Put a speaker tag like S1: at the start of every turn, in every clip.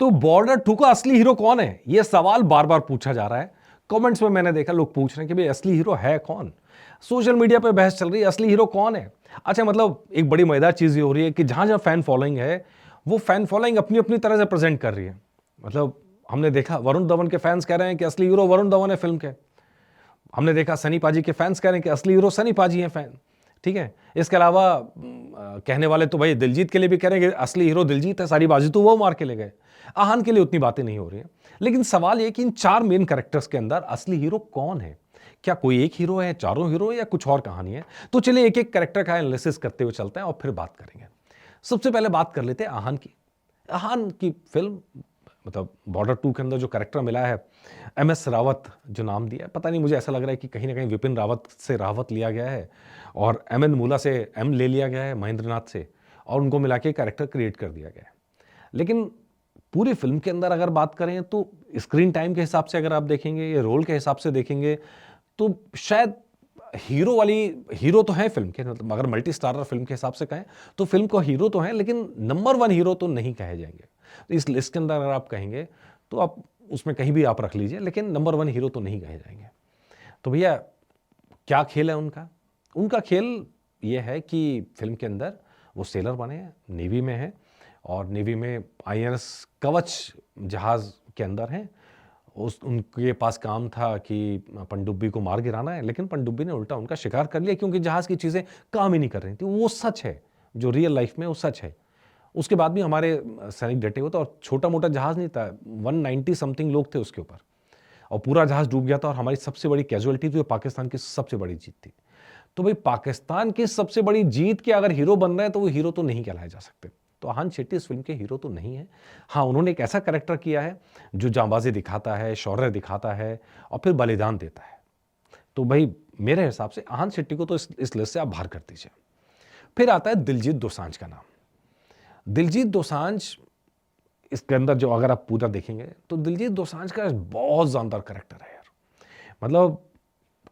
S1: तो बॉर्डर 2 का असली हीरो कौन है? ये सवाल बार-बार पूछा जा रहा है। कमेंट्स में मैंने देखा लोग पूछ रहे हैं कि भाई असली हीरो है कौन? सोशल मीडिया पे बहस चल रही है असली हीरो कौन है? अच्छा मतलब एक बड़ी मजेदार चीज़ ये हो रही है कि जहाँ-जहाँ फैन फॉलोइंग है, वो फैन फॉलोइंग अपनी-अपनी तरह से प्रेज़ेंट कर रही है। मतलब हमने देखा वरुण धवन के फैन्स कह रहे हैं कि असली हीरो वरुण धवन है फ़िल्म के। हमने देखा सनी पाजी के फैन्स कह रहे हैं कि असली हीरो सनी पाजी हैं फैन, ठीक है? इसके अलावा कहने वाले तो भाई दिलजीत के लिए भी कह रहे हैं कि असली हीरो दिलजीत है, सारी बाजी तो वो मार के ले गए। आहान के लिए उतनी बातें नहीं हो रही हैं। लेकिन सवाल ये कि इन 4 मेन कैरेक्टर्स के अंदर असली हीरो कौन है? क्या कोई एक हीरो है, चारों हीरो हैं या कुछ और कहानी है? तो चलिए एक-एक कैरेक्टर का एनालिसिस करते हुए चलते हैं और फिर बात करेंगे। सबसे पहले बात कर लेते हैं आहान की। आहान की फ़िल्म मतलब बॉर्डर 2 के अंदर जो कैरेक्टर मिला है, एमएस रावत जो नाम दिया है, पता नहीं मुझे ऐसा लग रहा है कि कहीं न कहीं विपिन रावत से रावत लिया गया है और एमएन मूला से एम ले लिया गया है, महेंद्र नाथ से और उनको मिला के कैरेक्टर क्रिएट कर दिया गया है। लेकिन पूरी फ़िल्म के अंदर अगर बात करें तो स्क्रीन टाइम के हिसाब से अगर आप देखेंगे या रोल के हिसाब से देखेंगे, तो शायद हीरो तो हैं फ़िल्म के मतलब अगर मल्टी स्टारर फ़िल्म के हिसाब से कहें, तो फ़िल्म को हीरो तो हैं लेकिन नंबर 1 हीरो तो नहीं कहे जाएँगे। तो इस लिस्ट के अंदर अगर आप कहेंगे, तो आप उसमें कहीं भी आप रख लीजिए लेकिन नंबर 1 हीरो तो नहीं कहे जाएँगे। तो भैया क्या खेल है उनका? उनका खेल ये है कि फ़िल्म के अंदर वो सेलर बने हैं, नेवी में हैं और नेवी में आईएनएस कवच जहाज़ के अंदर हैं। उनके पास काम था कि पनडुब्बी को मार गिराना है, लेकिन पनडुब्बी ने उल्टा उनका शिकार कर लिया क्योंकि जहाज़ की चीज़ें काम ही नहीं कर रही थी। वो सच है, जो रियल लाइफ़ में वो सच है। उसके बाद भी हमारे सैनिक डटे हुए थे और छोटा-मोटा जहाज़ नहीं था, 190 समथिंग लोग थे उसके ऊपर और पूरा जहाज़ डूब गया था और हमारी सबसे बड़ी कैज़ुअल्टी थी, वो पाकिस्तान की सबसे बड़ी जीत थी। तो भाई पाकिस्तान की सबसे बड़ी जीत के अगर हीरो बन रहे हैं, तो वो हीरो तो नहीं कहलाए जा सकते। तो आहान शेट्टी इस फ़िल्म के हीरो तो नहीं हैं। हाँ, उन्होंने एक ऐसा कैरेक्टर किया है, जो जाँबाज़ी दिखाता है, शौर्य दिखाता है और फिर बलिदान देता है। तो भई मेरे हिसाब से आहान शेट्टी को तो इस लिस्ट से आप बाहर कर दीजिए। फिर आता है दिलजीत दोसांझ का नाम। दिलजीत दोसांझ इसके अंदर जो अगर आप पूरा देखेंगे, तो दिलजीत दोसांझ का बहुत जानदार कैरेक्टर है यार। मतलब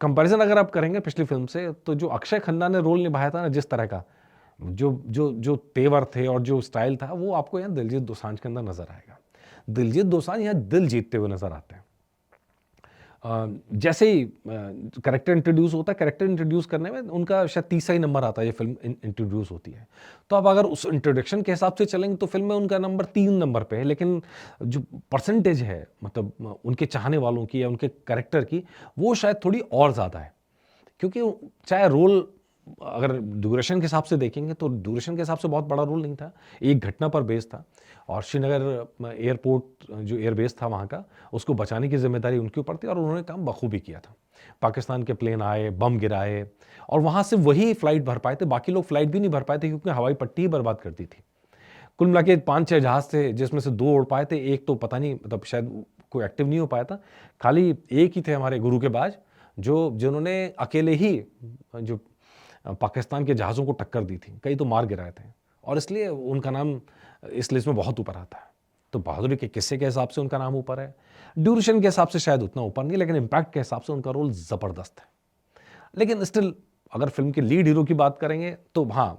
S1: कंपैरिज़न अगर आप करेंगे पिछली फ़िल्म से, तो जो अक्षय खन्ना ने रोल निभाया था ना जिस तरह का, जो तेवर थे और जो स्टाइल था, वो आपको यहाँ दिलजीत दोसांझ के अंदर नज़र आएगा। दिलजीत दोसांझ यहाँ दिल जीतते हुए नज़र आते हैं। जैसे ही कैरेक्टर इंट्रोड्यूस होता है, कैरेक्टर इंट्रोड्यूस करने में उनका शायद तीसरा ही नंबर आता है, ये फ़िल्म इंट्रोड्यूस होती है। तो अब अगर उस इंट्रोडक्शन के हिसाब से चलेंगे तो फ़िल्म में उनका नंबर 3 नंबर पे है, लेकिन जो परसेंटेज है मतलब उनके चाहने वालों की या उनके कैरेक्टर की, वो शायद थोड़ी और ज़्यादा है। क्योंकि चाहे रोल अगर ड्यूरेशन के हिसाब से देखेंगे तो ड्यूरेशन के हिसाब से बहुत बड़ा रोल नहीं था। एक घटना पर बेस्ड था और श्रीनगर एयरपोर्ट जो एयरबेस था वहाँ का, उसको बचाने की ज़िम्मेदारी उनके ऊपर थी और उन्होंने काम बखूबी किया था। पाकिस्तान के प्लेन आए, बम गिराए और वहाँ से वही फ्लाइट भर पाए थे, बाकी लोग फ्लाइट भी नहीं भर पाए थे क्योंकि हवाई पट्टी ही बर्बाद कर दी थी। कुल मिला के 5-6 जहाज़ थे जिसमें से 2 उड़ पाए थे, एक तो पता नहीं मतलब शायद कोई एक्टिव नहीं हो पाया था। खाली एक ही थे हमारे गुरु के बाज जिन्होंने अकेले ही जो पाकिस्तान के जहाज़ों को टक्कर दी थी, कई तो मार गिराए थे और इसलिए उनका नाम इस लिस्ट में बहुत ऊपर आता है। तो बहादुरी के किस्से के हिसाब से उनका नाम ऊपर है, ड्यूरेशन के हिसाब से शायद उतना ऊपर नहीं, लेकिन इम्पैक्ट के हिसाब से उनका रोल ज़बरदस्त है। लेकिन स्टिल अगर फ़िल्म के लीड हीरो की बात करेंगे तो हाँ,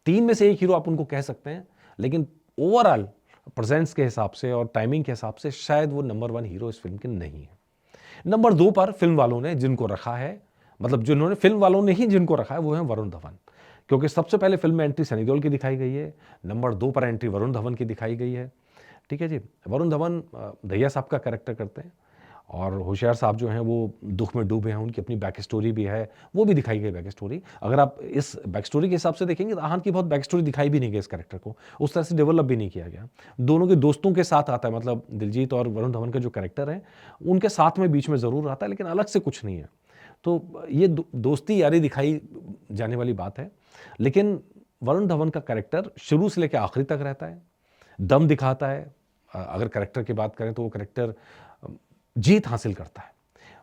S1: 3 में से 1 हीरो आप उनको कह सकते हैं, लेकिन ओवरऑल प्रेज़ेंस के हिसाब से और टाइमिंग के हिसाब से शायद वो नंबर 1 हीरो इस फ़िल्म के नहीं है। नंबर 2 पर फ़िल्म वालों ने जिनको रखा है, मतलब जिन्होंने फ़िल्म वालों ने ही जिनको रखा है, वो है वरुण धवन। क्योंकि सबसे पहले फ़िल्म में एंट्री सनी देओल की दिखाई गई है, नंबर 2 पर एंट्री वरुण धवन की दिखाई गई है। ठीक है जी? वरुण धवन दहिया साहब का कैरेक्टर करते हैं और होशियार साहब जो हैं वो दुःख में डूबे हैं, उनकी अपनी बैक स्टोरी भी है, वो भी दिखाई गई बैक स्टोरी। अगर आप इस बैक स्टोरी के हिसाब से देखेंगे तो आहान की बहुत बैक स्टोरी दिखाई भी नहीं गई इस कैरेक्टर को, उस तरह से डेवलप भी नहीं किया गया। दोनों के दोस्तों के साथ आता है मतलब दिलजीत और वरुण धवन का जो कैरेक्टर है, उनके साथ में बीच में ज़रूर आता है लेकिन अलग से कुछ नहीं है। तो ये दोस्ती यारी दिखाई जाने वाली बात है। लेकिन वरुण धवन का कैरेक्टर शुरू से लेके आखिरी तक रहता है, दम दिखाता है। अगर कैरेक्टर की बात करें तो वो कैरेक्टर जीत हासिल करता है।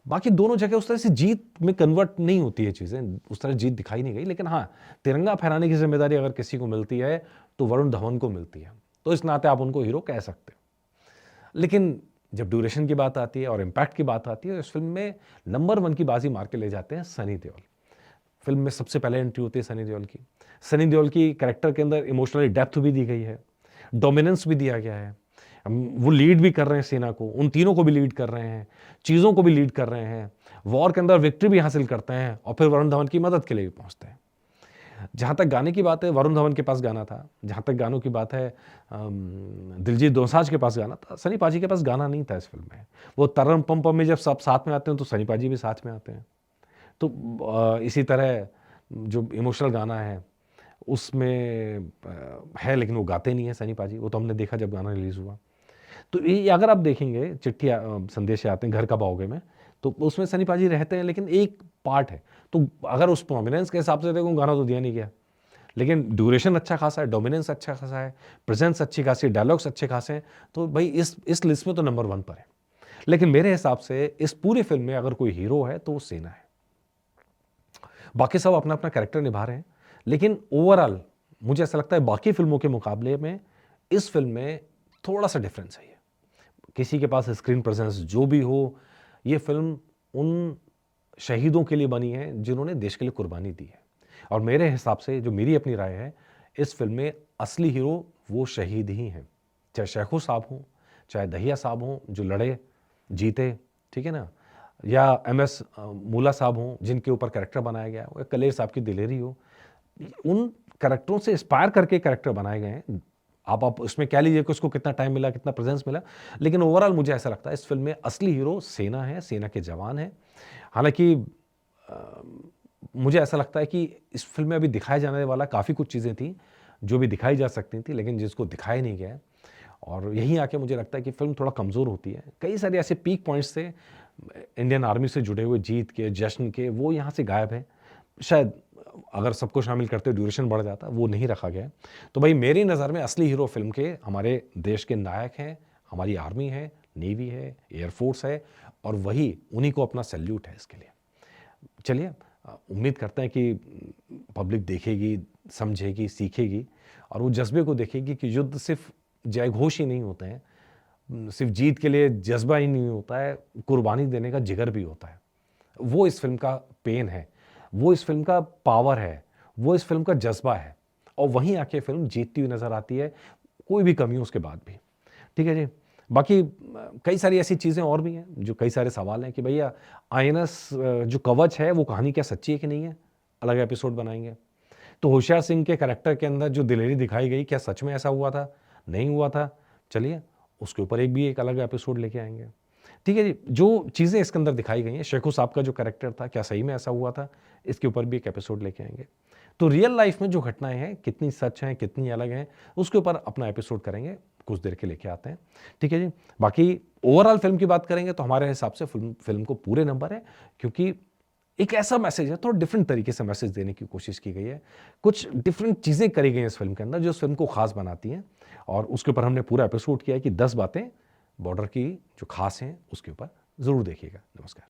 S1: बाकी दोनों जगह उस तरह से जीत में कन्वर्ट नहीं होती है चीज़ें, उस तरह जीत दिखाई नहीं गई। लेकिन हाँ, तिरंगा फहराने की ज़िम्मेदारी अगर किसी को मिलती है, तो वरुण धवन को मिलती है। तो इस नाते आप उनको हीरो कह सकते हो। लेकिन जब ड्यूरेशन की बात आती है और इम्पैक्ट की बात आती है, तो इस फ़िल्म में नंबर 1 की बाजी मार के ले जाते हैं सनी देओल। फ़िल्म में सबसे पहले एंट्री होती है सनी देओल की। सनी देओल की कैरेक्टर के अंदर इमोशनली डेप्थ भी दी गई है, डोमिनेंस भी दिया गया है। वो लीड भी कर रहे हैं सेना को, उन तीनों को भी लीड कर रहे हैं, चीज़ों को भी लीड कर रहे हैं, वॉर के अंदर विक्ट्री भी हासिल करते हैं और फिर वरुण धवन की मदद के लिए भी पहुंचते हैं। जहाँ तक गाने की बात है, वरुण धवन के पास गाना था। जहाँ तक गानों की बात है, दिलजीत दोसांझ के पास गाना था। सनी पाजी के पास गाना नहीं था इस फ़िल्म में। वो तरम पम पम में जब सब साथ में आते हैं तो सनी पाजी भी साथ में आते हैं। तो इसी तरह जो इमोशनल गाना है उसमें है, लेकिन वो गाते नहीं हैं सनी पाजी। वो तो हमने देखा जब गाना रिलीज़ हुआ। तो ये अगर आप देखेंगे चिट्ठी संदेश आते हैं घर कब आओगे में, तो उसमें सनी पाजी रहते हैं, लेकिन एक पार्ट है। तो अगर उस प्रोमिनेंस के हिसाब से देखो, गाना तो दिया नहीं गया, लेकिन ड्यूरेशन अच्छा खासा है, डोमिनेंस अच्छा खासा है, प्रेजेंस अच्छी खासी, डायलॉग्स अच्छे खासे हैं, तो भाई इस लिस्ट में तो नंबर 1 पर है। लेकिन मेरे हिसाब से इस पूरी फिल्म में अगर कोई हीरो है तो वो सेना है। बाकी सब अपना अपना कैरेक्टर निभा रहे हैं, लेकिन ओवरऑल मुझे ऐसा लगता है बाकी फिल्मों के मुकाबले में इस फिल्म में थोड़ा सा डिफरेंस है। किसी के पास स्क्रीन प्रेजेंस जो भी हो, ये फिल्म उन शहीदों के लिए बनी है जिन्होंने देश के लिए कुर्बानी दी है। और मेरे हिसाब से, जो मेरी अपनी राय है, इस फिल्म में असली हीरो वो शहीद ही हैं। चाहे शेखू साहब हों, चाहे दहिया साहब हों जो लड़े जीते, ठीक है ना, या MS मूला साहब हों जिनके ऊपर कैरेक्टर बनाया गया हो, या कलेर साहब की दिलेरी हो। उन कैरेक्टरों से इंस्पायर करके कैरेक्टर बनाए गए हैं। आप उसमें कह लीजिए कि उसको कितना टाइम मिला, कितना प्रेजेंस मिला, लेकिन ओवरऑल मुझे ऐसा लगता है इस फिल्म में असली हीरो सेना है, सेना के जवान हैं। हालांकि मुझे ऐसा लगता है कि इस फिल्म में अभी दिखाए जाने वाला काफ़ी कुछ चीज़ें थी जो भी दिखाई जा सकती थी, लेकिन जिसको दिखाया नहीं गया है। और यहीं आके मुझे लगता है कि फिल्म थोड़ा कमज़ोर होती है। कई सारे ऐसे पीक पॉइंट्स थे इंडियन आर्मी से जुड़े हुए, जीत के, जश्न के, वो यहाँ से गायब है। शायद अगर सबको शामिल करते ड्यूरेशन बढ़ जाता, वो नहीं रखा गया। तो भाई मेरी नज़र में असली हीरो फिल्म के हमारे देश के नायक हैं, हमारी आर्मी है, नेवी है, एयरफोर्स है, और वही उन्हीं को अपना सैल्यूट है इसके लिए। चलिए, उम्मीद करते हैं कि पब्लिक देखेगी, समझेगी, सीखेगी, और वो जज्बे को देखेगी कि युद्ध सिर्फ जयघोष ही नहीं होते हैं, सिर्फ जीत के लिए जज्बा ही नहीं होता है, कुर्बानी देने का जिगर भी होता है। वो इस फिल्म का पेन है, वो इस फिल्म का पावर है, वो इस फिल्म का जज्बा है, और वहीं आके फिल्म जीतती हुई नजर आती है, कोई भी कमी हो उसके बाद भी। ठीक है जी। बाकी कई सारी ऐसी चीज़ें और भी हैं जो कई सारे सवाल हैं कि भैया INS जो कवच है वो कहानी क्या सच्ची है कि नहीं है, अलग एपिसोड बनाएंगे। तो होशियार सिंह के कैरेक्टर के अंदर जो दिलेरी दिखाई गई, क्या सच में ऐसा हुआ था, नहीं हुआ था, चलिए उसके ऊपर एक अलग एपिसोड लेके आएंगे। ठीक है जी। जो चीज़ें इसके अंदर दिखाई गई हैं, शेखू साहब का जो कैरेक्टर था, क्या सही में ऐसा हुआ था, इसके ऊपर भी एक एपिसोड लेके आएंगे। तो रियल लाइफ में जो घटनाएं हैं कितनी सच हैं, कितनी अलग हैं, उसके ऊपर अपना एपिसोड करेंगे, कुछ देर के लेके आते हैं। ठीक है जी। बाकी ओवरऑल फिल्म की बात करेंगे तो हमारे हिसाब से फिल्म को पूरे नंबर है, क्योंकि एक ऐसा मैसेज है, थोड़ा डिफरेंट तरीके से मैसेज देने की कोशिश की गई है, कुछ डिफरेंट चीज़ें करी गई हैं इस फिल्म के अंदर जो इस फिल्म को खास बनाती हैं, और उसके ऊपर हमने पूरा एपिसोड किया है कि 10 बातें बॉर्डर की जो खास हैं उसके ऊपर ज़रूर देखिएगा। नमस्कार।